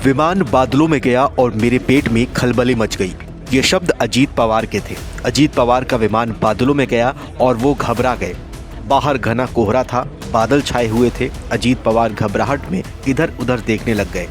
विमान बादलों में गया और मेरे पेट में खलबली मच गई। ये शब्द अजीत पवार के थे। अजीत पवार का विमान बादलों में गया और वो घबरा गए। बाहर घना कोहरा था, बादल छाए हुए थे। अजीत पवार घबराहट में इधर उधर देखने लग गए।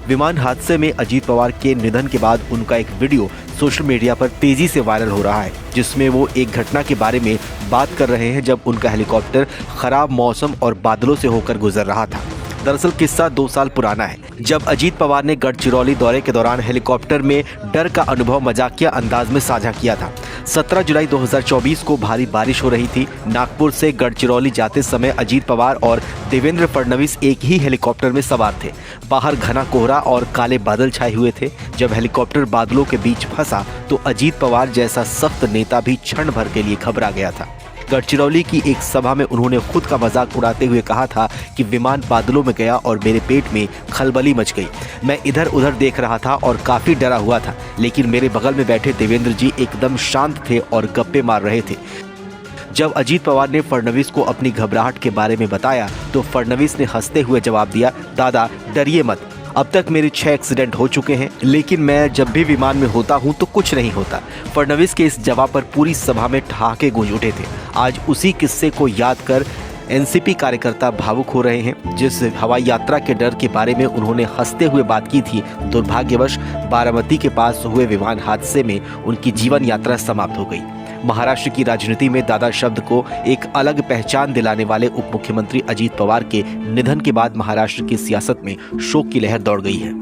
विमान हादसे में अजीत पवार के निधन के बाद उनका एक वीडियो सोशल मीडिया पर तेजी से वायरल हो रहा है, जिसमें वो एक घटना के बारे में बात कर रहे हैं जब उनका हेलीकॉप्टर खराब मौसम और बादलों से होकर गुजर रहा था। दरअसल किस्सा 2 साल पुराना है, जब अजीत पवार ने गढ़चिरौली दौरे के दौरान हेलीकॉप्टर में डर का अनुभव मजाकिया अंदाज में साझा किया था। 17 जुलाई 2024 को भारी बारिश हो रही थी। नागपुर से गढ़चिरौली जाते समय अजीत पवार और देवेंद्र फडणवीस एक ही हेलीकॉप्टर में सवार थे। बाहर घना कोहरा और काले बादल छाए हुए थे। जब हेलीकॉप्टर बादलों के बीच फंसा तो अजीत पवार जैसा सख्त नेता भी क्षण भर के लिए घबरा गया था। गढ़चिरौली की एक सभा में उन्होंने खुद का मजाक उड़ाते हुए कहा था कि विमान बादलों में गया और मेरे पेट में खलबली मच गई। मैं इधर उधर देख रहा था और काफी डरा हुआ था, लेकिन मेरे बगल में बैठे देवेंद्र जी एकदम शांत थे और गप्पे मार रहे थे। जब अजीत पवार ने फडणवीस को अपनी घबराहट के बारे में बताया तो फडणवीस ने हंसते हुए जवाब दिया, दादा डरिए मत, अब तक मेरे 6 एक्सीडेंट हो चुके हैं, लेकिन मैं जब भी विमान में होता हूं तो कुछ नहीं होता। फडणवीस के इस जवाब पर पूरी सभा में ठहाके गूंज उठे थे। आज उसी किस्से को याद कर एनसीपी कार्यकर्ता भावुक हो रहे हैं। जिस हवाई यात्रा के डर के बारे में उन्होंने हंसते हुए बात की थी, दुर्भाग्यवश बारामती के पास हुए विमान हादसे में उनकी जीवन यात्रा समाप्त हो गई। महाराष्ट्र की राजनीति में दादा शब्द को एक अलग पहचान दिलाने वाले उप मुख्यमंत्री अजीत पवार के निधन के बाद महाराष्ट्र की सियासत में शोक की लहर दौड़ गई है।